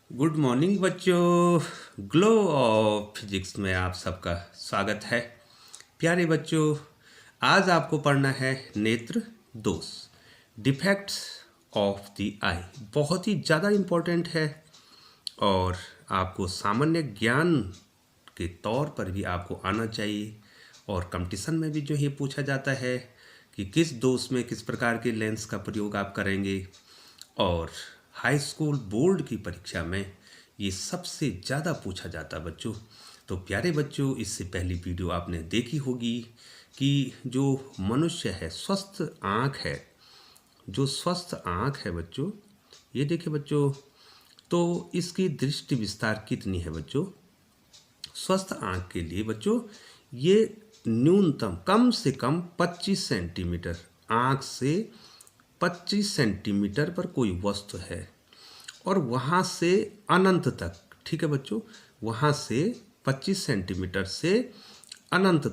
Good morning बच्चों। Glow of physics में आप सबका स्वागत है। प्यारे बच्चों, आज आपको पढ़ना है नेत्र दोष, डिफेक्ट्स ऑफ द आई। बहुत ही ज़्यादा इम्पोर्टेंट है और आपको सामान्य ज्ञान के तौर पर भी आपको आना चाहिए। और कंपटीशन में भी जो ये पूछा जाता है कि किस दोष में किस प्रकार के लेंस का प्रयोग आप करेंगे, और हाई स्कूल बोर्ड की परीक्षा में ये सबसे ज़्यादा पूछा जाता बच्चों। तो प्यारे बच्चों, इससे पहली वीडियो आपने देखी होगी कि जो मनुष्य है, स्वस्थ आँख है, जो स्वस्थ आँख है बच्चों, ये देखिए बच्चों, तो इसकी दृष्टि विस्तार कितनी है बच्चों। स्वस्थ आँख के लिए बच्चों ये न्यूनतम कम से कम 25 सेंटीमीटर, आँख से 25 सेंटीमीटर पर कोई वस्तु है और वहाँ से अनंत तक, ठीक है बच्चों, वहाँ से 25 सेंटीमीटर से अनंत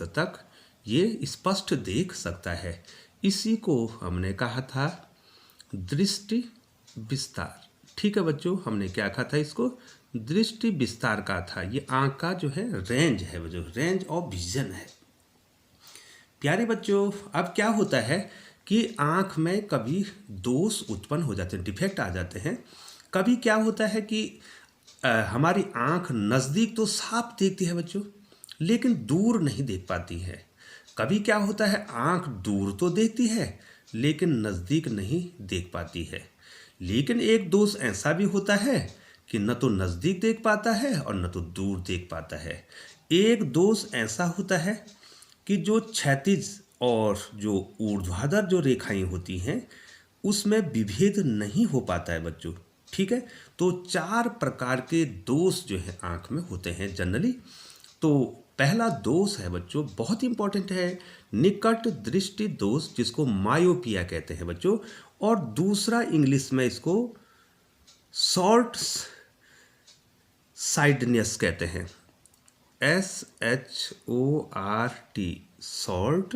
तक ये स्पष्ट देख सकता है। इसी को हमने कहा था दृष्टि विस्तार। ठीक है बच्चों, हमने क्या कहा था, इसको दृष्टि विस्तार का था। ये आँख का जो है रेंज है, जो रेंज ऑफ विजन है। प्यारे बच्चों, अब क्या होता है कि आँख में कभी दोष उत्पन्न हो जाते हैं, डिफेक्ट आ जाते हैं। कभी क्या होता है कि हमारी आँख नज़दीक तो साफ देखती है बच्चों, लेकिन दूर नहीं देख पाती है। कभी क्या होता है, आँख दूर तो देखती है लेकिन नज़दीक नहीं देख पाती है। लेकिन एक दोष ऐसा भी होता है कि न तो नज़दीक देख पाता है और न तो दूर देख पाता है। एक दोष ऐसा होता है कि जो क्षैतिज और जो ऊर्ध्वाधर जो रेखाएं होती हैं उसमें विभेद नहीं हो पाता है बच्चों। ठीक है, तो 4 प्रकार के दोष जो है आँख में होते हैं जनरली। तो पहला दोष है बच्चों, बहुत इंपॉर्टेंट है, निकट दृष्टि दोष, जिसको मायोपिया कहते हैं बच्चों। और दूसरा इंग्लिश में इसको शॉर्ट साइडनेस कहते हैं, SHORT, short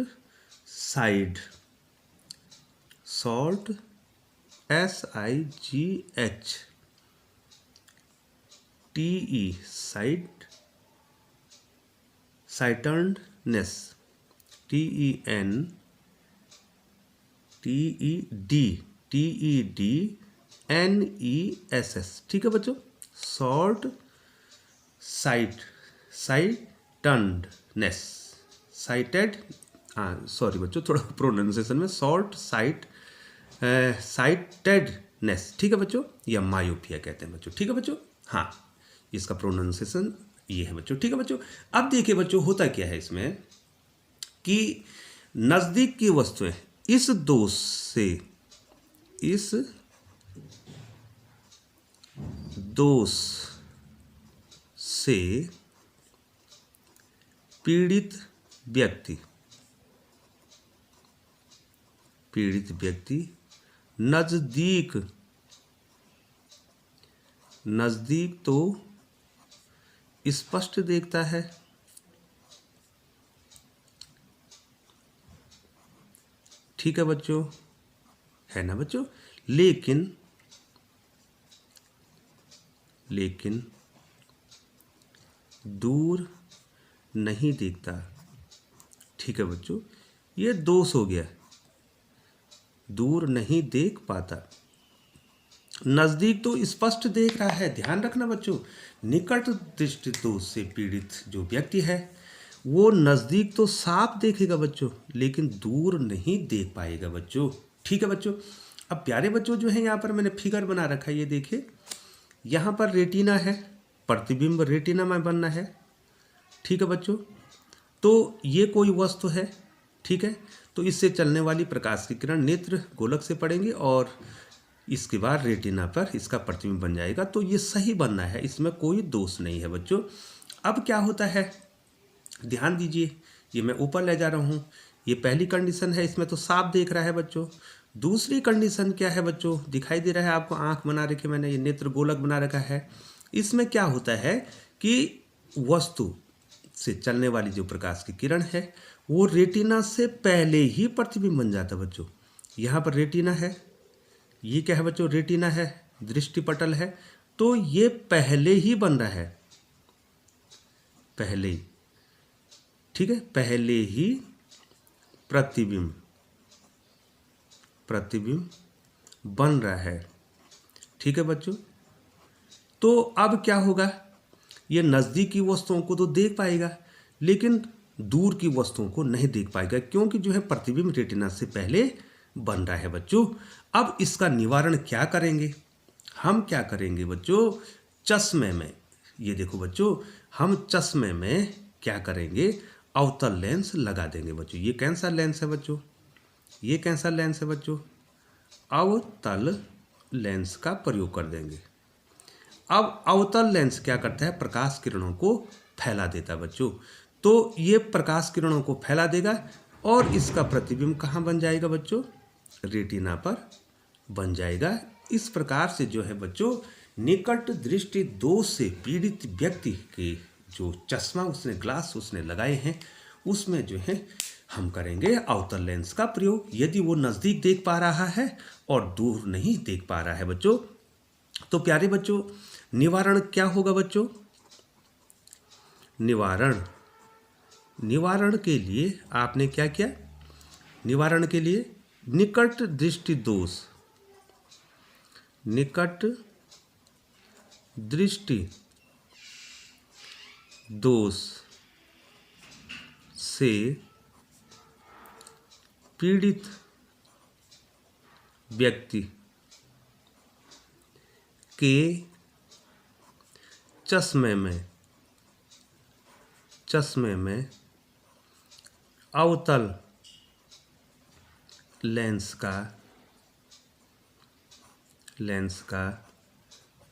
side, short SIGHTE, side, sightedness, TENTEDNESS। ठीक है बच्चों, शॉर्ट साइटर्ननेस, साइटेड, सॉरी बच्चों, थोड़ा प्रोनाउंसिएशन में शॉर्ट साइटेडनेस। ठीक है बच्चों, या मायोपिया कहते हैं बच्चों। ठीक है बच्चों, हाँ, इसका प्रोनाउंसिएशन ये है बच्चों। ठीक है बच्चों, अब देखिए बच्चों, होता क्या है इसमें कि नज़दीक की वस्तुएं इस दोष से पीड़ित व्यक्ति नज़दीक तो स्पष्ट देखता है, ठीक है बच्चों, है ना बच्चों, लेकिन दूर नहीं देखता। ठीक है बच्चों, ये दोष हो गया, दूर नहीं देख पाता। नज़दीक तो स्पष्ट देख रहा है। ध्यान रखना बच्चों, निकट दृष्टि दोष से पीड़ित जो व्यक्ति है वो नज़दीक तो साफ देखेगा बच्चों, लेकिन दूर नहीं देख पाएगा बच्चों। ठीक है बच्चों, अब प्यारे बच्चों जो है, यहाँ पर मैंने फिगर बना रखा है, ये देखिए, यहाँ पर रेटिना है, प्रतिबिंब रेटिना में बनना है। ठीक है बच्चों, तो ये कोई वस्तु है, ठीक है, तो इससे चलने वाली प्रकाश की किरण नेत्र गोलक से पड़ेंगी और इसके बाद रेटिना पर इसका प्रतिबिंब बन जाएगा। तो ये सही बनना है, इसमें कोई दोष नहीं है बच्चों। अब क्या होता है, ध्यान दीजिए, ये मैं ऊपर ले जा रहा हूँ, ये पहली कंडीशन है, इसमें तो साफ देख रहा है बच्चों। दूसरी कंडीशन क्या है बच्चों, दिखाई दे रहा है आपको, आँख बना रखी मैंने, ये नेत्र गोलक बना रखा है। इसमें क्या होता है कि वस्तु से चलने वाली जो प्रकाश की किरण है वो रेटिना से पहले ही प्रतिबिंब बन जाता है बच्चों। यहाँ पर रेटिना है, ये क्या है बच्चों, रेटिना है, दृष्टिपटल है, तो ये पहले ही बन रहा है, पहले ही, ठीक है, पहले ही प्रतिबिंब बन रहा है, ठीक है बच्चों। तो अब क्या होगा, ये नज़दीक की वस्तुओं को तो देख पाएगा लेकिन दूर की वस्तुओं को नहीं देख पाएगा, क्योंकि जो है प्रतिबिंब रेटिना से पहले बन रहा है बच्चों। अब इसका निवारण क्या करेंगे, हम क्या करेंगे बच्चों, चश्मे में, ये देखो बच्चों, हम चश्मे में क्या करेंगे, अवतल लेंस लगा देंगे बच्चों। ये कैसा लेंस है बच्चों, ये कैसा लेंस है बच्चों, अवतल लेंस का प्रयोग कर देंगे। अब अवतल लेंस क्या करता है, प्रकाश किरणों को फैला देता है बच्चों। तो ये प्रकाश किरणों को फैला देगा और इसका प्रतिबिंब कहाँ बन जाएगा बच्चों, रेटिना पर बन जाएगा। इस प्रकार से जो है बच्चों, निकट दृष्टि दोष से पीड़ित व्यक्ति के जो चश्मा उसने ग्लास उसने लगाए हैं उसमें जो है हम करेंगे अवतल लेंस का प्रयोग, यदि वो नज़दीक देख पा रहा है और दूर नहीं देख पा रहा है बच्चों। तो प्यारे बच्चों, निवारण क्या होगा बच्चों, निवारण के लिए आपने क्या किया, निवारण के लिए निकट दृष्टि दोष से पीड़ित व्यक्ति के चश्मे में अवतल लेंस का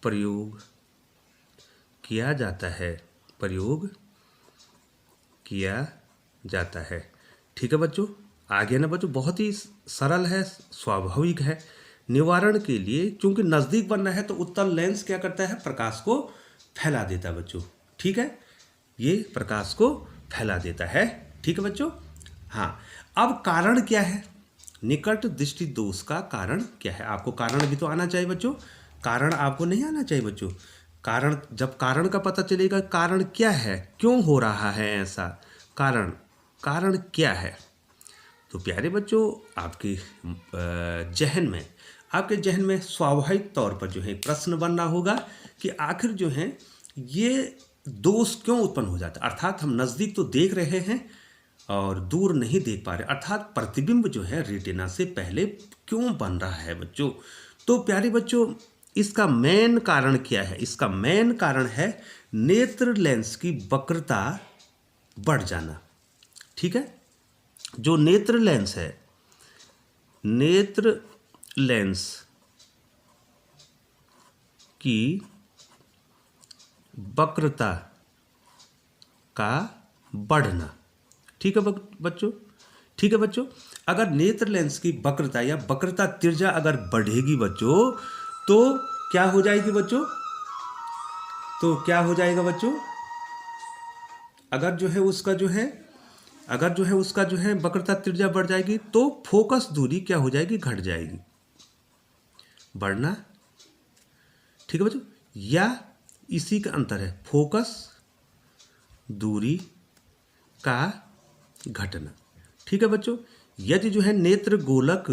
प्रयोग किया जाता है, ठीक है बच्चों। आगे ना बच्चों, बहुत ही सरल है, स्वाभाविक है। निवारण के लिए चूंकि नज़दीक बनना है तो उत्तल लेंस क्या करता है, प्रकाश को फैला देता है बच्चों, ठीक है, ये प्रकाश को फैला देता है, ठीक है बच्चों। हाँ, अब कारण क्या है, निकट दृष्टि दोष का कारण क्या है, आपको कारण भी तो आना चाहिए बच्चों, कारण आपको नहीं आना चाहिए बच्चों। कारण, जब कारण का पता चलेगा कारण क्या है, क्यों हो रहा है ऐसा, कारण क्या है, तो प्यारे बच्चों आपके जहन में स्वाभाविक तौर पर जो है प्रश्न बनना होगा कि आखिर जो है ये दोष क्यों उत्पन्न हो जाता है, अर्थात हम नज़दीक तो देख रहे हैं और दूर नहीं देख पा रहे, अर्थात प्रतिबिंब जो है रेटिना से पहले क्यों बन रहा है बच्चों। तो प्यारे बच्चों, इसका मेन कारण क्या है, इसका मेन कारण है नेत्र लेंस की वक्रता बढ़ जाना, ठीक है। जो नेत्र लेंस है, नेत्र लेंस की वक्रता का बढ़ना, ठीक है बच्चों, ठीक है बच्चों। अगर नेत्र लेंस की वक्रता या वक्रता तिर्जा अगर बढ़ेगी बच्चों तो क्या हो जाएगी बच्चों, तो क्या हो जाएगा बच्चों, अगर जो है उसका जो है वक्रता तिर्जा बढ़ जाएगी तो फोकस दूरी क्या हो जाएगी, घट जाएगी, बढ़ना, ठीक है बच्चों, या इसी का अंतर है, फोकस दूरी का घटना, ठीक है बच्चों। यदि जो है नेत्र गोलक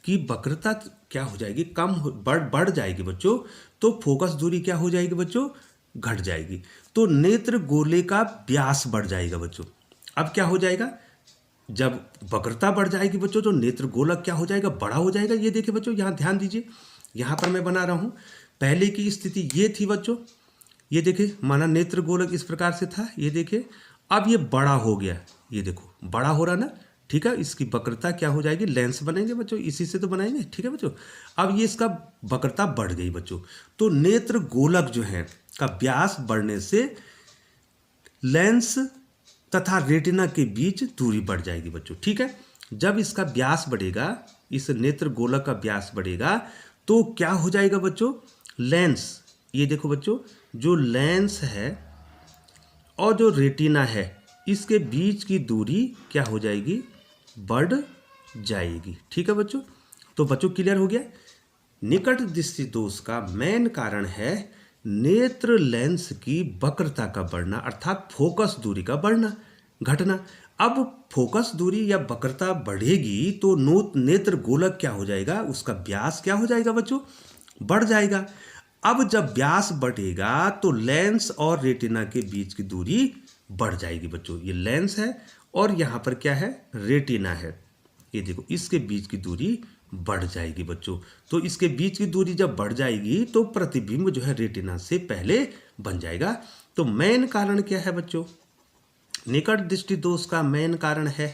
की वक्रता क्या हो जाएगी, बढ़ जाएगी बच्चों, तो फोकस दूरी क्या हो जाएगी बच्चों, घट जाएगी, तो नेत्र गोले का व्यास बढ़ जाएगा बच्चों। अब क्या हो जाएगा, जब वक्रता बढ़ जाएगी बच्चों तो नेत्र गोलक क्या हो जाएगा, बड़ा हो जाएगा। ये देखिए बच्चों, यहाँ ध्यान दीजिए, यहाँ पर मैं बना रहा हूँ, पहले की स्थिति ये थी बच्चों, ये देखिए माना नेत्र गोलक इस प्रकार से था, ये देखिए अब ये बड़ा हो गया, ये देखो बड़ा हो रहा ना, ठीक है, इसकी वक्रता क्या हो जाएगी, लेंस बनेंगे बच्चों, इसी से तो बनाएंगे, ठीक है बच्चों। अब ये इसका वक्रता बढ़ गई बच्चों, तो नेत्र गोलक जो है का व्यास बढ़ने से लेंस तथा रेटिना के बीच दूरी बढ़ जाएगी बच्चों, ठीक है। जब इसका व्यास बढ़ेगा, इस नेत्र गोलक का व्यास बढ़ेगा तो क्या हो जाएगा बच्चों, लेंस, ये देखो बच्चों, जो लेंस है और जो रेटिना है इसके बीच की दूरी क्या हो जाएगी, बढ़ जाएगी, ठीक है बच्चों। तो बच्चों क्लियर हो गया, निकट दृष्टि दोष का मेन कारण है नेत्र लेंस की वक्रता का बढ़ना, अर्थात फोकस दूरी का बढ़ना घटना। अब फोकस दूरी या वक्रता बढ़ेगी तो नेत्र गोलक क्या हो जाएगा, उसका व्यास क्या हो जाएगा बच्चों, बढ़ जाएगा। अब जब व्यास बढ़ेगा तो लेंस और रेटिना के बीच की दूरी बढ़ जाएगी बच्चों। ये लेंस है और यहाँ पर क्या है, रेटिना है। ये देखो इसके बीच की दूरी बढ़ जाएगी बच्चों। तो इसके बीच की दूरी जब बढ़ जाएगी तो प्रतिबिंब जो है रेटिना से पहले बन जाएगा। तो मेन कारण क्या है बच्चों, निकट दृष्टि दोष का मेन कारण है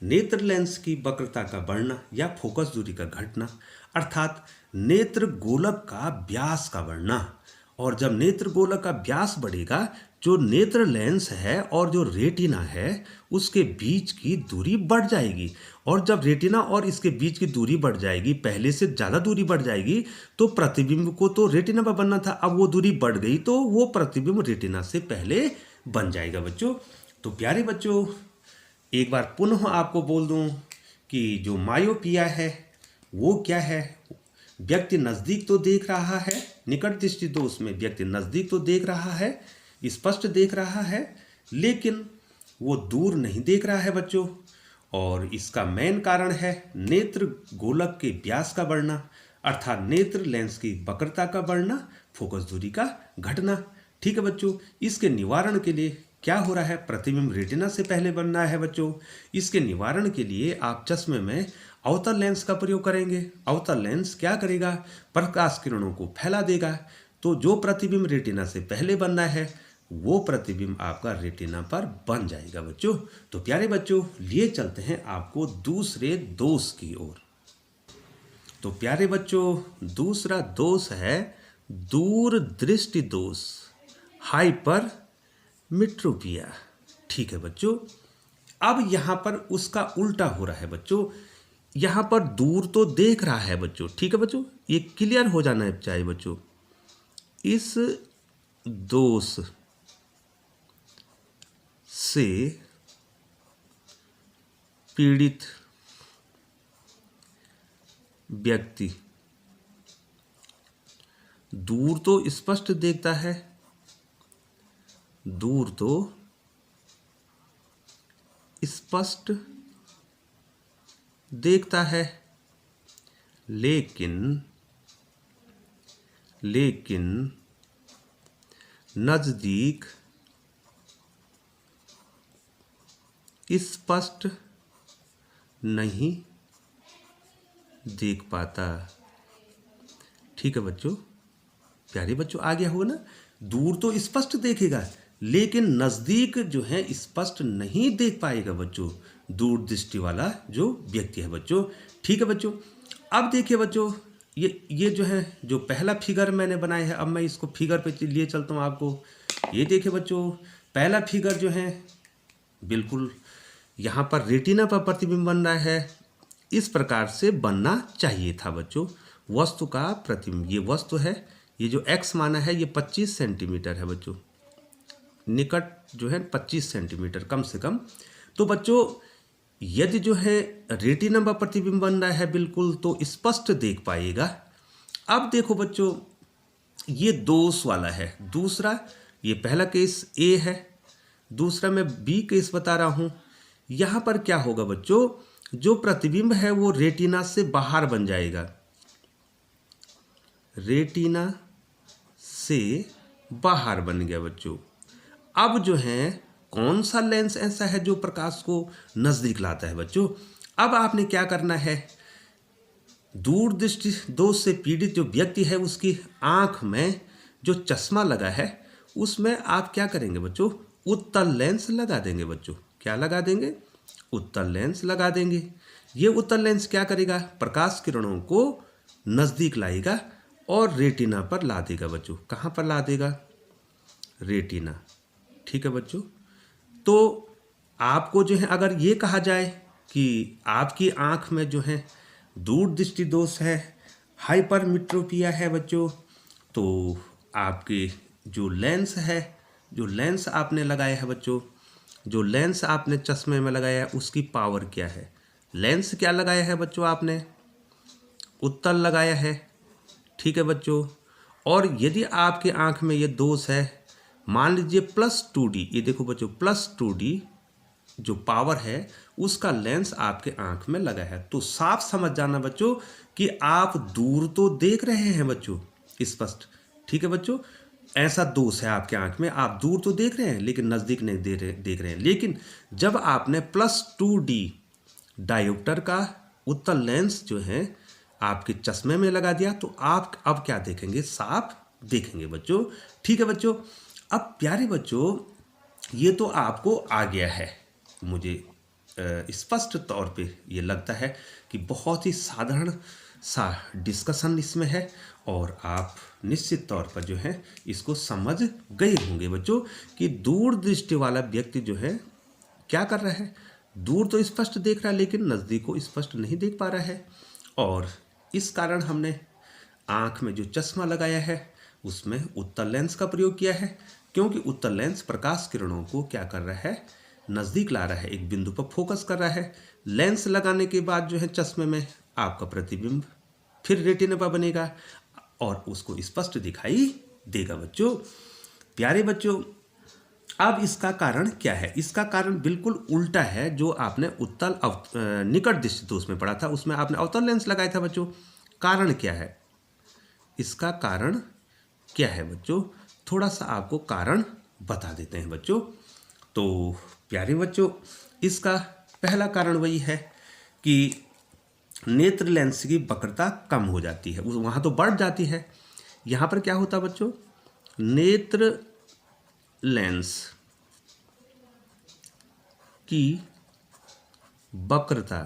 नेत्र लेंस की वक्रता का बढ़ना या फोकस दूरी का घटना, अर्थात नेत्र गोलक का व्यास का बढ़ना। और जब नेत्र गोलक का व्यास बढ़ेगा, जो नेत्र लेंस है और जो रेटिना है उसके बीच की दूरी बढ़ जाएगी। और जब रेटिना और इसके बीच की दूरी बढ़ जाएगी, पहले से ज़्यादा दूरी बढ़ जाएगी, तो प्रतिबिंब को तो रेटिना पर बनना था, अब वो दूरी बढ़ गई तो वो प्रतिबिंब रेटिना से पहले बन जाएगा बच्चों। तो प्यारे बच्चों, एक बार पुनः आपको बोल दूं कि जो मायोपिया है वो क्या है, व्यक्ति नज़दीक तो देख रहा है, निकट दृष्टि दोष में व्यक्ति नज़दीक तो देख रहा है, स्पष्ट देख रहा है, लेकिन वो दूर नहीं देख रहा है बच्चों। और इसका मेन कारण है नेत्र गोलक के व्यास का बढ़ना, अर्थात नेत्र लेंस की वक्रता का बढ़ना, फोकस दूरी का घटना। ठीक है बच्चों, इसके निवारण के लिए क्या हो रहा है, प्रतिबिंब रेटिना से पहले बनना है बच्चों। इसके निवारण के लिए आप चश्मे में अवतल लेंस का प्रयोग करेंगे। अवतल लेंस क्या करेगा, प्रकाश किरणों को फैला देगा। तो जो प्रतिबिंब रेटिना से पहले बनना है वो प्रतिबिंब आपका रेटिना पर बन जाएगा बच्चों। तो प्यारे बच्चों, लिए चलते हैं आपको दूसरे दोष की ओर। तो प्यारे बच्चों, दूसरा दोष है दूर दृष्टि दोष, हाइपर मिट्रोपिया। ठीक है बच्चों, अब यहाँ पर उसका उल्टा हो रहा है बच्चों। यहाँ पर दूर तो देख रहा है बच्चों, ठीक है बच्चों, ये क्लियर हो जाना चाहिए बच्चों। इस दोष से पीड़ित व्यक्ति दूर तो स्पष्ट देखता है, दूर तो स्पष्ट देखता है, लेकिन नज़दीक स्पष्ट नहीं देख पाता। ठीक है बच्चों, प्यारे बच्चों, आ गया होगा ना। दूर तो स्पष्ट देखेगा लेकिन नज़दीक जो है स्पष्ट नहीं देख पाएगा बच्चों, दूर दृष्टि वाला जो व्यक्ति है बच्चों। ठीक है बच्चों, अब देखिए बच्चों, ये जो है जो पहला फिगर मैंने बनाया है, अब मैं इसको फिगर पे लिए चलता हूँ आपको। ये देखिए बच्चों, पहला फिगर जो है बिल्कुल यहाँ पर रेटिना पर प्रतिबिंब बन रहा है, इस प्रकार से बनना चाहिए था बच्चों। वस्तु का प्रतिबिंब, ये वस्तु है, ये जो x माना है ये 25 सेंटीमीटर है बच्चों, निकट जो है 25 सेंटीमीटर कम से कम। तो बच्चों यदि जो है रेटिना पर प्रतिबिंब बन रहा है बिल्कुल तो स्पष्ट देख पाएगा। अब देखो बच्चों, ये दोष वाला है दूसरा, ये पहला केस A है, दूसरा मैं B केस बता रहा हूँ। यहाँ पर क्या होगा बच्चों, जो प्रतिबिंब है वो रेटिना से बाहर बन जाएगा, रेटिना से बाहर बन गया बच्चों। अब जो है कौन सा लेंस ऐसा है जो प्रकाश को नज़दीक लाता है बच्चों। अब आपने क्या करना है, दूर दृष्टि दोष से पीड़ित जो व्यक्ति है उसकी आँख में जो चश्मा लगा है उसमें आप क्या करेंगे बच्चों, उत्तल लेंस लगा देंगे बच्चों। क्या लगा देंगे, उत्तल लेंस लगा देंगे। ये उत्तल लेंस क्या करेगा, प्रकाश किरणों को नज़दीक लाएगा और रेटिना पर ला देगा बच्चों। कहाँ पर ला देगा, रेटिना। ठीक है बच्चों, तो आपको जो है अगर ये कहा जाए कि आपकी आँख में जो है दूर दृष्टि दोष है, हाइपरमेट्रोपिया है बच्चों, तो आपके जो लेंस है, जो लेंस आपने लगाया है बच्चों, जो लेंस आपने चश्मे में लगाया है उसकी पावर क्या है। लेंस क्या लगाया है बच्चों, आपने उत्तल लगाया है, ठीक है बच्चों। और यदि आपके आंख में ये दोष है, मान लीजिए +2D, ये देखो बच्चों +2D जो पावर है उसका लेंस आपके आंख में लगा है, तो साफ समझ जाना बच्चों कि आप दूर तो देख रहे हैं बच्चों स्पष्ट। ठीक है बच्चों, ऐसा दोष है आपके आंख में, आप दूर तो देख रहे हैं लेकिन नज़दीक नहीं देख रहे हैं। लेकिन जब आपने +2D डायोप्टर का उत्तल लेंस जो है आपके चश्मे में लगा दिया तो आप अब क्या देखेंगे, साफ देखेंगे बच्चों। ठीक है बच्चों, अब प्यारे बच्चों ये तो आपको आ गया है, मुझे स्पष्ट तौर पे ये लगता है कि बहुत ही साधारण सा डिस्कशन इसमें है और आप निश्चित तौर पर जो है इसको समझ गए होंगे बच्चों कि दूर दृष्टि वाला व्यक्ति जो है क्या कर रहा है, दूर तो स्पष्ट देख रहा है लेकिन नज़दीक को स्पष्ट नहीं देख पा रहा है। और इस कारण हमने आँख में जो चश्मा लगाया है उसमें उत्तल लेंस का प्रयोग किया है, क्योंकि उत्तल लेंस प्रकाश किरणों को क्या कर रहा है, नज़दीक ला रहा है, एक बिंदु पर फोकस कर रहा है। लेंस लगाने के बाद जो है चश्मे में आपका प्रतिबिंब फिर रेटिना पर बनेगा और उसको स्पष्ट दिखाई देगा बच्चों। प्यारे बच्चों, अब इसका कारण क्या है, इसका कारण बिल्कुल उल्टा है जो आपने उत्तल निकट दृष्टि दोष में पढ़ा था, उसमें आपने अवतल लेंस लगाया था बच्चों। कारण क्या है, इसका कारण क्या है बच्चों, थोड़ा सा आपको कारण बता देते हैं बच्चों। तो प्यारे बच्चों, इसका पहला कारण वही है कि नेत्र लेंस की वक्रता कम हो जाती है, वहाँ तो बढ़ जाती है, यहाँ पर क्या होता है बच्चों, नेत्र लेंस की वक्रता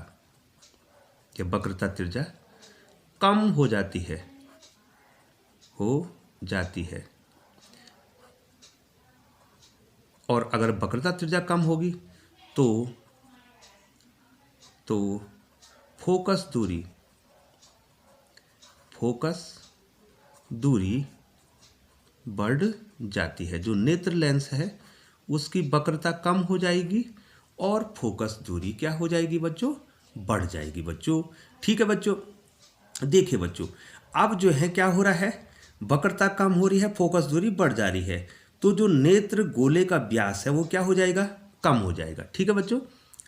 या वक्रता त्रिज्या कम हो जाती है, और अगर वक्रता त्रिज्या कम होगी तो फोकस दूरी बढ़ जाती है। जो नेत्र लेंस है उसकी वक्रता कम हो जाएगी और फोकस दूरी क्या हो जाएगी बच्चों, बढ़ जाएगी बच्चों। ठीक है बच्चों, देखिए बच्चों अब जो है क्या हो रहा है, वक्रता कम हो रही है, फोकस दूरी बढ़ जा रही है, तो जो नेत्र गोले का व्यास है वो क्या हो जाएगा, कम हो जाएगा। ठीक है बच्चों,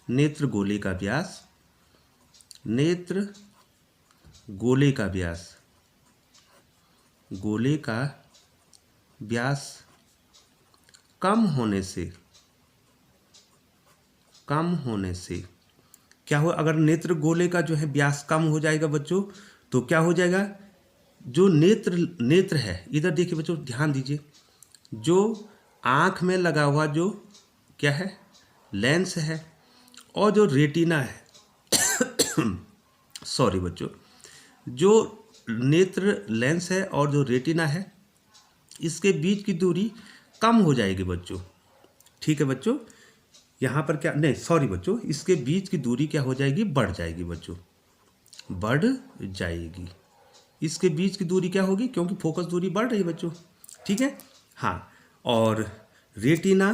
नेत्र गोले का व्यास कम होने से क्या हो, अगर नेत्र गोले का जो है व्यास कम हो जाएगा बच्चों तो क्या हो जाएगा, जो नेत्र है, इधर देखिए बच्चों ध्यान दीजिए, जो आँख में लगा हुआ जो क्या है लेंस है और जो रेटिना है सॉरी बच्चों, जो नेत्र लेंस है और जो रेटिना है इसके बीच की दूरी कम हो जाएगी बच्चों। ठीक है बच्चों, यहाँ पर क्या नहीं सॉरी बच्चों, इसके बीच की दूरी क्या हो जाएगी, बढ़ जाएगी बच्चों, बढ़ जाएगी। इसके बीच की दूरी क्या होगी, क्योंकि फोकस दूरी बढ़ रही है बच्चों। ठीक है, हाँ, और रेटिना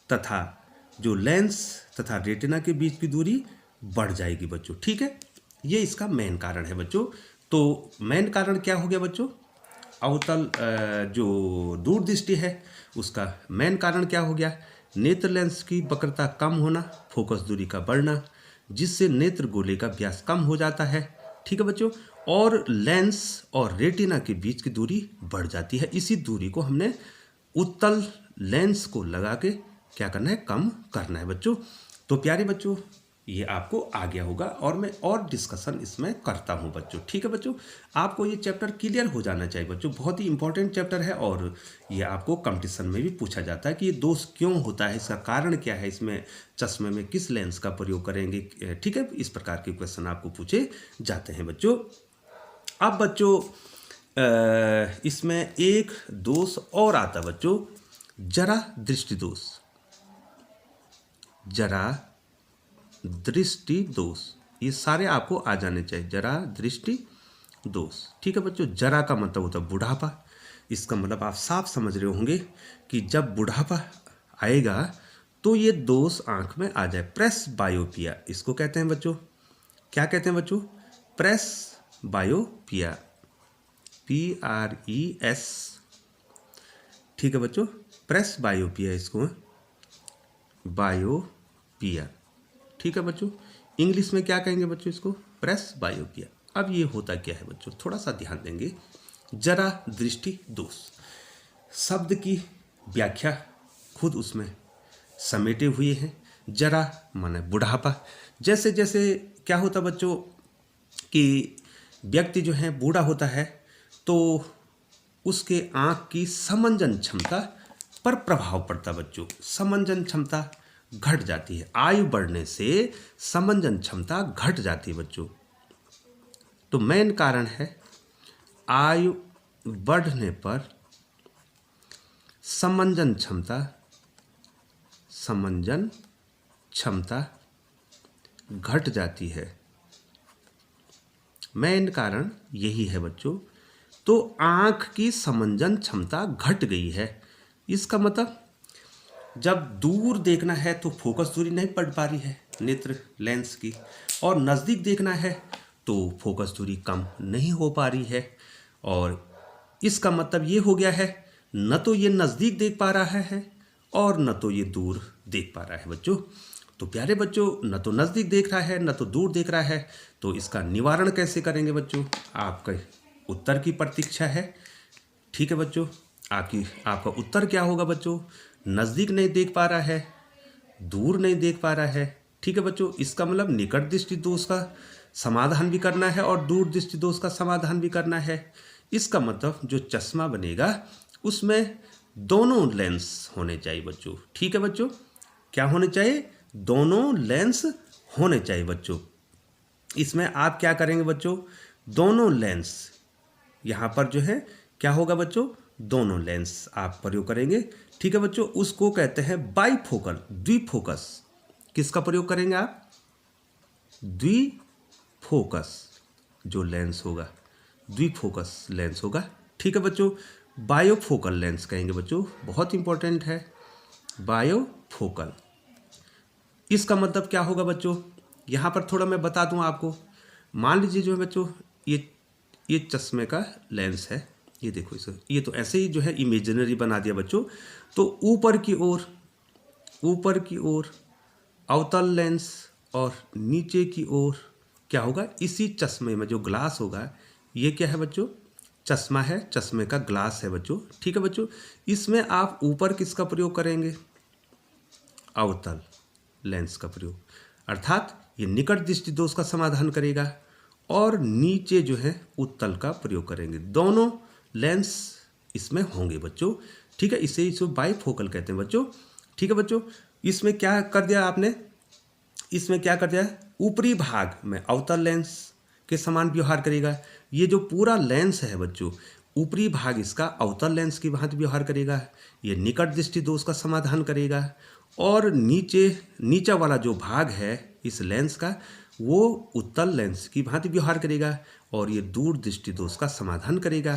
तथा जो लेंस तथा रेटिना के बीच की दूरी बढ़ जाएगी बच्चों। ठीक है, ये इसका मेन कारण है बच्चों। तो मेन कारण क्या हो गया बच्चों, अवतल जो दूरदृष्टि है उसका मेन कारण क्या हो गया, नेत्र लेंस की वक्रता कम होना, फोकस दूरी का बढ़ना, जिससे नेत्र गोले का व्यास कम हो जाता है। ठीक है बच्चों, और लेंस और रेटिना के बीच की दूरी बढ़ जाती है। इसी दूरी को हमने उत्तल लेंस को लगा के क्या करना है, कम करना है बच्चों। तो प्यारे बच्चों ये आपको आ गया होगा और मैं और डिस्कशन इसमें करता हूँ बच्चों। ठीक है बच्चों, आपको ये चैप्टर क्लियर हो जाना चाहिए बच्चों, बहुत ही इंपॉर्टेंट चैप्टर है और ये आपको कंपटीशन में भी पूछा जाता है कि ये दोष क्यों होता है, इसका कारण क्या है, इसमें चश्मे में किस लेंस का प्रयोग करेंगे। ठीक है, इस प्रकार के क्वेश्चन आपको पूछे जाते हैं बच्चों। अब बच्चों इसमें एक दोष और आता बच्चों, जरा दृष्टि दोष, ये सारे आपको आ जाने चाहिए, जरा दृष्टि दोष। ठीक है बच्चों, जरा का मतलब होता है बुढ़ापा, इसका मतलब आप साफ समझ रहे होंगे कि जब बुढ़ापा आएगा तो ये दोष आंख में आ जाए। प्रेस बायोपिया इसको कहते हैं बच्चों, क्या कहते हैं बच्चों, प्रेस बायोपिया। PRES, ठीक है बच्चों, प्रेस बायोपिया इसको, बायोपिया, ठीक है बच्चों। इंग्लिश में क्या कहेंगे बच्चों इसको? प्रेस बायोपिया। अब ये होता क्या है बच्चों, थोड़ा सा ध्यान देंगे। जरा दृष्टि दोष शब्द की व्याख्या खुद उसमें समेटे हुए हैं। जरा माने बुढ़ापा। जैसे जैसे क्या होता बच्चों कि व्यक्ति जो है बूढ़ा होता है तो उसके आँख की समंजन क्षमता पर प्रभाव पड़ता बच्चों। समंजन क्षमता घट जाती है, आयु बढ़ने से समंजन क्षमता घट जाती है बच्चों। तो मेन कारण है आयु बढ़ने पर समंजन क्षमता घट जाती है। मेन कारण यही है बच्चों। तो आँख की समंजन क्षमता घट गई है। इसका मतलब जब दूर देखना है तो फोकस दूरी नहीं पड़ पा रही है नेत्र लेंस की, और नज़दीक देखना है तो फोकस दूरी कम नहीं हो पा रही है। और इसका मतलब ये हो गया है, न तो ये नज़दीक देख पा रहा है और न तो ये दूर देख पा रहा है बच्चों। तो प्यारे बच्चों, न तो नज़दीक देख रहा है न तो दूर देख रहा है, तो इसका निवारण कैसे करेंगे बच्चों? आपके उत्तर की प्रतीक्षा है। ठीक है बच्चों, आपका उत्तर क्या होगा बच्चों? नज़दीक नहीं देख पा रहा है, दूर नहीं देख पा रहा है। ठीक है बच्चों, इसका मतलब निकट दृष्टि दोष का समाधान भी करना है और दूर दृष्टि दोष का समाधान भी करना है। इसका मतलब जो चश्मा बनेगा उसमें दोनों लेंस होने चाहिए बच्चों। ठीक है बच्चों, क्या होने चाहिए? दोनों लेंस होने चाहिए बच्चों। इसमें आप क्या करेंगे बच्चों? दोनों लेंस, यहाँ पर जो है क्या होगा बच्चों? दोनों लेंस आप प्रयोग करेंगे। ठीक है बच्चों, उसको कहते हैं बाईफोकल, द्विफोकस। किसका प्रयोग करेंगे आप? द्विफोकस जो लेंस होगा, द्विफोकस लेंस होगा। ठीक है बच्चों, बायोफोकल लेंस कहेंगे बच्चों, बहुत इंपॉर्टेंट है बायोफोकल। इसका मतलब क्या होगा बच्चों? यहाँ पर थोड़ा मैं बता दूँ आपको। मान लीजिए जो है बच्चों, ये चश्मे का लेंस है, ये देखो इसे, ये तो ऐसे ही जो है इमेजिनरी बना दिया बच्चों। तो ऊपर की ओर अवतल लेंस और नीचे की ओर क्या होगा? इसी चश्मे में जो ग्लास होगा, ये क्या है बच्चों? चश्मा है, चश्मे का ग्लास है बच्चों। ठीक है बच्चों, इसमें आप ऊपर किसका प्रयोग करेंगे? अवतल लेंस का प्रयोग, अर्थात ये निकट दृष्टि दोष का समाधान करेगा। और नीचे जो है उत्तल का प्रयोग करेंगे। दोनों लेंस इसमें होंगे बच्चों। ठीक है, इसे बाईफोकल कहते हैं बच्चों। ठीक है बच्चों, इसमें क्या कर दिया आपने? इसमें क्या कर दिया? ऊपरी भाग में अवतल लेंस के समान व्यवहार करेगा। ये जो पूरा लेंस है बच्चों, ऊपरी भाग इसका अवतल लेंस की भांति व्यवहार करेगा। ये निकट दृष्टि दोष का समाधान करेगा। और नीचा वाला जो भाग है इस लेंस का, वो उत्तल लेंस की भांति व्यवहार करेगा और ये दूर दृष्टि दोष का समाधान करेगा।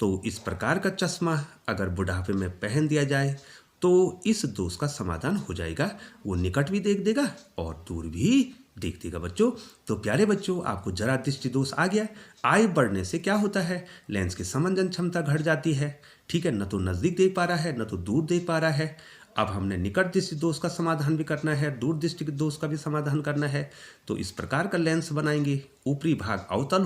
तो इस प्रकार का चश्मा अगर बुढ़ापे में पहन दिया जाए तो इस दोष का समाधान हो जाएगा। वो निकट भी देख देगा और दूर भी देख देगा बच्चों। तो प्यारे बच्चों, आपको जरा दृष्टि दोष आ गया। आयु बढ़ने से क्या होता है? लेंस की समंजन क्षमता घट जाती है। ठीक है, न तो नज़दीक देख पा रहा है न तो दूर देख पा रहा है। अब हमने निकट दृष्टि दोष का समाधान भी करना है, दूर दृष्टि दोष का भी समाधान करना है। तो इस प्रकार का लेंस बनाएंगे। ऊपरी भाग अवतल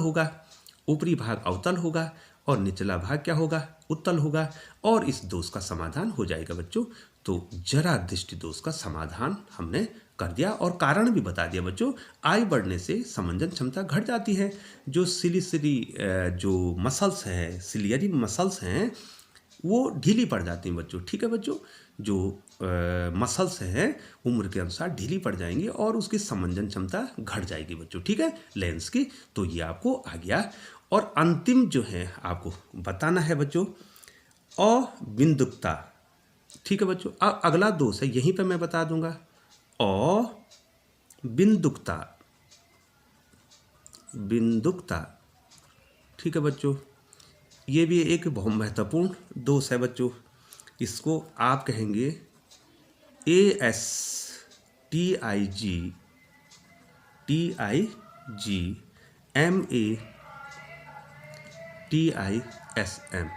होगा और निचला भाग क्या होगा? उत्तल होगा, और इस दोष का समाधान हो जाएगा बच्चों। तो जरा दृष्टि दोष का समाधान हमने कर दिया और कारण भी बता दिया बच्चों। आयु बढ़ने से समंजन क्षमता घट जाती है। जो जो मसल्स हैं, सिलियरी मसल्स हैं, वो ढीली पड़ जाती हैं बच्चों। ठीक है बच्चों, जो मसल्स हैं उम्र के अनुसार ढीली पड़ जाएंगी और उसकी समंजन क्षमता घट जाएगी बच्चों। ठीक है, लेंस की। तो ये आपको आ गया। और अंतिम जो है आपको बताना है बच्चों, अबिंदुकता। ठीक है बच्चों, अब अगला दोष है, यहीं पे मैं बता दूंगा। बिंदुकता। ठीक है बच्चों, ये भी एक बहुत महत्वपूर्ण दोष है बच्चों। इसको आप कहेंगे ASTIG TISM,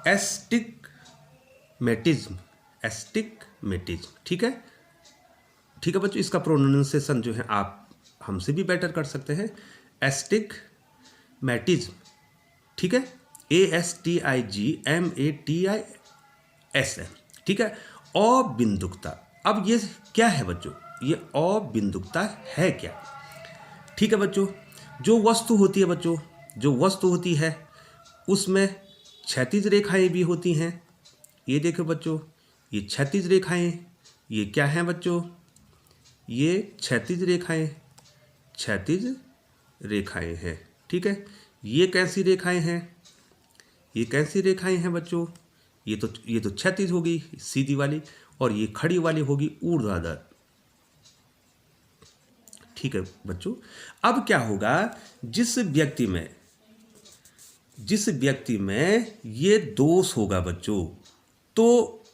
एस्टिग्मेटिज्म, एस्टिग्मेटिज्म। ठीक है, ठीक है बच्चों, इसका प्रोनाउंसिएशन जो है आप हमसे भी बेटर कर सकते हैं, एस्टिग्मेटिज्म। ठीक है, ASTIGMATISM। ठीक है, अबिंदुकता। अब ये क्या है बच्चों, ये अबिंदुकता है क्या? ठीक है बच्चों, जो वस्तु होती है बच्चों, जो वस्तु होती है उसमें क्षैतिज रेखाएं भी होती हैं। ये देखो बच्चों, ये क्षैतिज रेखाएं, ये क्या हैं बच्चों, ये क्षैतिज रेखाएं, क्षैतिज रेखाएं हैं। ठीक है, ये कैसी रेखाएं हैं, ये कैसी रेखाएं हैं बच्चों, ये तो क्षैतिज होगी सीधी वाली, और ये खड़ी वाली होगी ऊर्ध्वाधर। ठीक है बच्चों, अब क्या होगा, जिस व्यक्ति में ये दोष होगा बच्चों, तो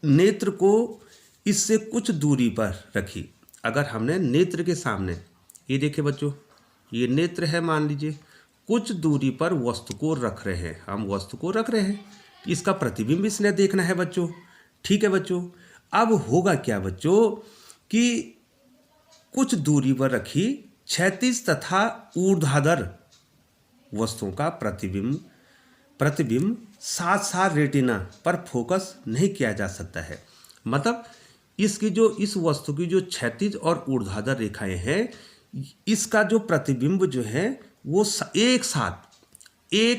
नेत्र को इससे कुछ दूरी पर रखी। अगर हमने नेत्र के सामने, ये देखिए बच्चों, ये नेत्र है मान लीजिए, कुछ दूरी पर वस्तु को रख रहे हैं, हम वस्तु को रख रहे हैं, इसका प्रतिबिंब इसलिए देखना है बच्चों। ठीक है बच्चों, अब होगा क्या बच्चों कि कुछ दूरी पर रखी क्षैतिज तथा ऊर्ध्वाधर वस्तुओं का प्रतिबिंब साथ साथ रेटिना पर फोकस नहीं किया जा सकता है। मतलब इस वस्तु की जो क्षैतिज और ऊर्ध्वाधर रेखाएं हैं, इसका जो प्रतिबिंब जो है वो एक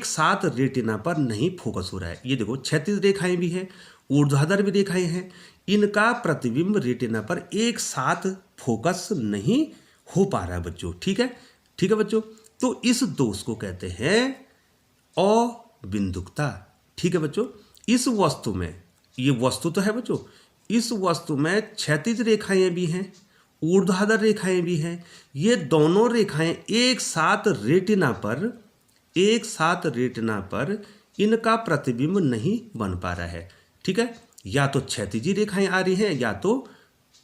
साथ रेटिना पर नहीं फोकस हो रहा है। ये देखो, क्षैतिज रेखाएं भी हैं, ऊर्ध्वाधर भी रेखाएं हैं, इनका प्रतिबिंब रेटिना पर एक साथ फोकस नहीं हो पा रहा है बच्चों। ठीक है, ठीक है बच्चों, तो इस दोष को कहते हैं अबिंदुकता। ठीक है बच्चों, इस वस्तु में, ये वस्तु तो है बच्चों, इस वस्तु में क्षैतिज रेखाएं भी हैं, ऊर्ध्वाधर रेखाएं भी हैं, ये दोनों रेखाएं एक साथ रेटिना पर इनका प्रतिबिंब नहीं बन पा रहा है। ठीक है, या तो क्षैतिजी रेखाएं आ रही हैं या तो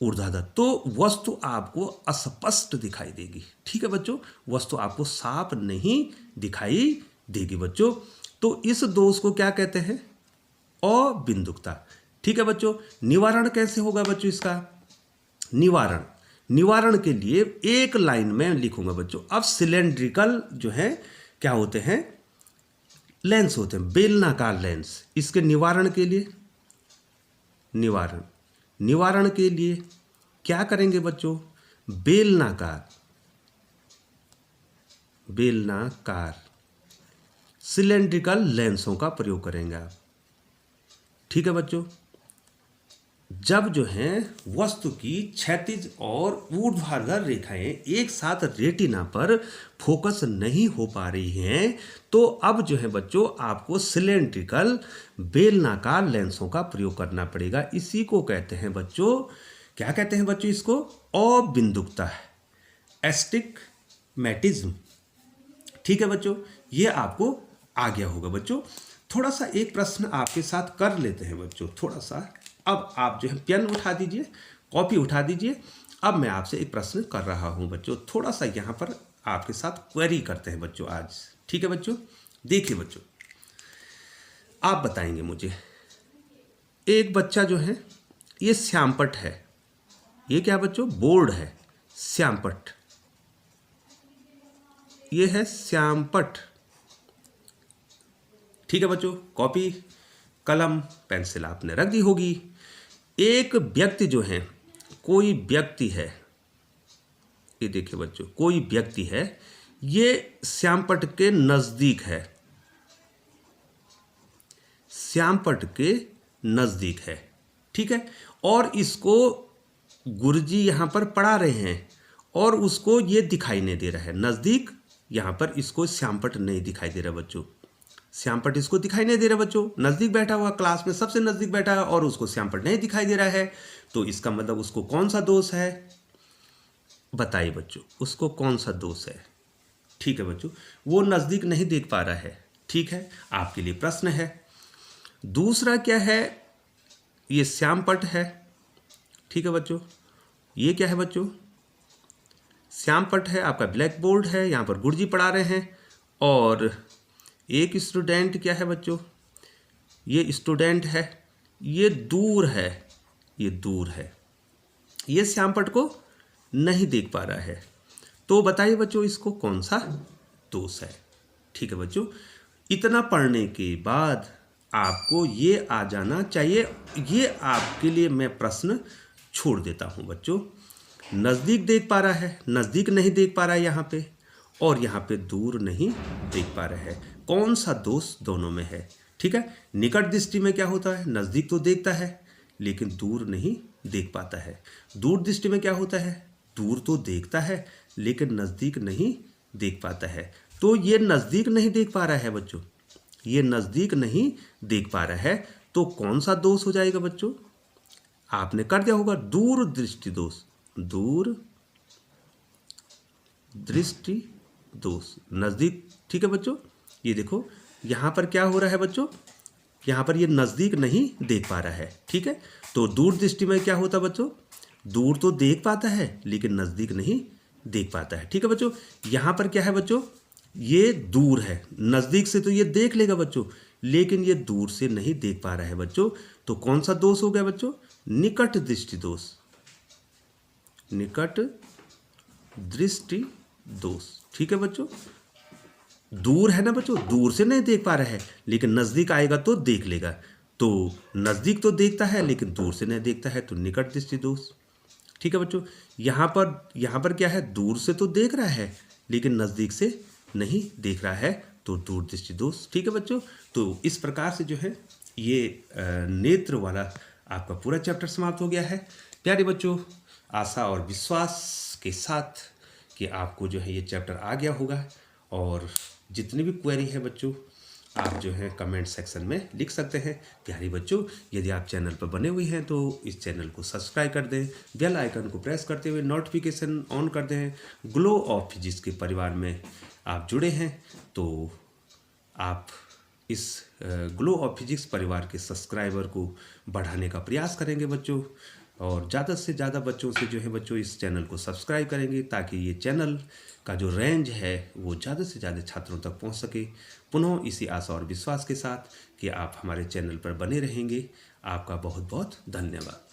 ऊर्ध्वाधर, तो वस्तु आपको अस्पष्ट दिखाई देगी। ठीक है बच्चों, वस्तु आपको साफ नहीं दिखाई देगी बच्चों। तो इस दोष को क्या कहते हैं, अबिंदुकता। ठीक है बच्चों, निवारण कैसे होगा बच्चों इसका? निवारण के लिए एक लाइन में लिखूंगा बच्चों। अब सिलेंड्रिकल जो है क्या होते हैं, लेंस होते हैं, बेलनाकार लेंस। इसके निवारण के लिए क्या करेंगे बच्चों, बेलनाकार सिलेंड्रिकल लेंसों का प्रयोग करेंगे आप। ठीक है बच्चों, जब जो है वस्तु की क्षैतिज और ऊर्ध्वाधर रेखाएं एक साथ रेटिना पर फोकस नहीं हो पा रही हैं, तो अब जो है बच्चों आपको सिलेंड्रिकल बेलनाकार लेंसों का प्रयोग करना पड़ेगा। इसी को कहते हैं बच्चों, क्या कहते हैं बच्चों इसको, अबिंदुकता, एस्टिग्मेटिज्म। ठीक है बच्चों, ये आपको आ गया होगा बच्चों। थोड़ा सा एक प्रश्न आपके साथ कर लेते हैं बच्चों, थोड़ा सा। अब आप जो है पेन उठा दीजिए, कॉपी उठा दीजिए। अब मैं आपसे एक प्रश्न कर रहा हूं बच्चों, थोड़ा सा यहाँ पर आपके साथ क्वेरी करते हैं बच्चों आज। ठीक है बच्चों, देखिए बच्चों, आप बताएंगे मुझे। एक बच्चा जो है, ये श्यामपट्ट है, ये क्या बच्चों, बोर्ड है, श्यामपट्ट, ये है श्यामपट्ट। ठीक है बच्चों, कॉपी कलम पेंसिल आपने रख दी होगी। एक व्यक्ति जो है, कोई व्यक्ति है, ये देखिए बच्चों, कोई व्यक्ति है, ये श्यामपट्ट के नजदीक है, श्यामपट्ट के नजदीक है। ठीक है, और इसको गुरुजी यहां पर पढ़ा रहे हैं और उसको ये दिखाई नहीं दे रहा है, नजदीक यहां पर इसको श्यामपट्ट नहीं दिखाई दे रहा बच्चों, श्यामपट्ट इसको दिखाई नहीं दे रहा बच्चों, नजदीक बैठा हुआ, क्लास में सबसे नजदीक बैठा है और उसको श्यामपट्ट नहीं दिखाई दे रहा है। तो इसका मतलब उसको कौन सा दोष है, बताइए बच्चों, उसको कौन सा दोष है? ठीक है बच्चों, वो नजदीक नहीं देख पा रहा है। ठीक है, आपके लिए प्रश्न है। दूसरा क्या है, ये श्यामपट्ट है। ठीक है बच्चों, ये क्या है बच्चों, श्यामपट्ट है, आपका ब्लैक बोर्ड है, यहाँ पर गुरुजी पढ़ा रहे हैं और एक स्टूडेंट क्या है बच्चों, ये स्टूडेंट है, ये दूर है, ये दूर है, ये श्यामपट्ट को नहीं देख पा रहा है। तो बताइए बच्चों इसको कौन सा दोष है। ठीक है बच्चों, इतना पढ़ने के बाद आपको ये आ जाना चाहिए। ये आपके लिए मैं प्रश्न छोड़ देता हूँ बच्चों। नज़दीक देख पा रहा है, नज़दीक नहीं देख पा रहा है यहाँ पे, और यहाँ पे दूर नहीं देख पा रहा है। कौन सा दोष दोनों में है। ठीक है, निकट दृष्टि में क्या होता है, नज़दीक तो देखता है लेकिन दूर नहीं देख पाता है। दूर दृष्टि में क्या होता है, दूर तो देखता है लेकिन नज़दीक नहीं देख पाता है। तो ये नज़दीक नहीं देख पा रहा है बच्चों, ये नज़दीक नहीं देख पा रहा है। तो कौन सा दोष हो जाएगा बच्चों, आपने कर दिया होगा दूर दृष्टि दोष, दूर दृष्टि दोष, नज़दीक। ठीक है बच्चों, ये देखो यहाँ पर क्या हो रहा है बच्चों, यहाँ पर ये नज़दीक नहीं देख पा रहा है। ठीक है, तो दूर दृष्टि में क्या होता है बच्चों, दूर तो देख पाता है लेकिन नज़दीक नहीं देख पाता है। ठीक है बच्चों, यहाँ पर क्या है बच्चों, ये दूर है, नज़दीक से तो ये देख लेगा बच्चों, लेकिन ये दूर से नहीं देख पा रहा है बच्चों। तो कौन सा दोष हो गया बच्चों, निकट दृष्टि दोष, निकट दृष्टि दोष। ठीक है बच्चों, दूर है ना बच्चों, दूर से नहीं देख पा रहा है लेकिन नज़दीक आएगा तो देख लेगा। तो नज़दीक तो देखता है लेकिन दूर से नहीं देखता है, तो निकट दृष्टि दोष। ठीक है बच्चों, यहाँ पर क्या है, दूर से तो देख रहा है लेकिन नज़दीक से नहीं देख रहा है, तो दूर दृष्टि दोष। ठीक है बच्चों, तो इस प्रकार से जो है ये नेत्र वाला आपका पूरा चैप्टर समाप्त हो गया है। प्यारे बच्चों, आशा और विश्वास के साथ कि आपको जो है ये चैप्टर आ गया होगा, और जितनी भी क्वेरी है बच्चों आप जो है कमेंट सेक्शन में लिख सकते हैं। प्यारे बच्चों, यदि आप चैनल पर बने हुए हैं तो इस चैनल को सब्सक्राइब कर दें, बेल आइकन को प्रेस करते हुए नोटिफिकेशन ऑन कर दें। ग्लो ऑफ फिजिक्स के परिवार में आप जुड़े हैं तो आप इस ग्लो ऑफ फिजिक्स परिवार के सब्सक्राइबर को बढ़ाने का प्रयास करेंगे बच्चों, और ज़्यादा से ज़्यादा बच्चों से जो है बच्चों इस चैनल को सब्सक्राइब करेंगे, ताकि ये चैनल का जो रेंज है वो ज़्यादा से ज़्यादा छात्रों तक पहुंच सके। पुनः इसी आशा और विश्वास के साथ कि आप हमारे चैनल पर बने रहेंगे। आपका बहुत बहुत धन्यवाद।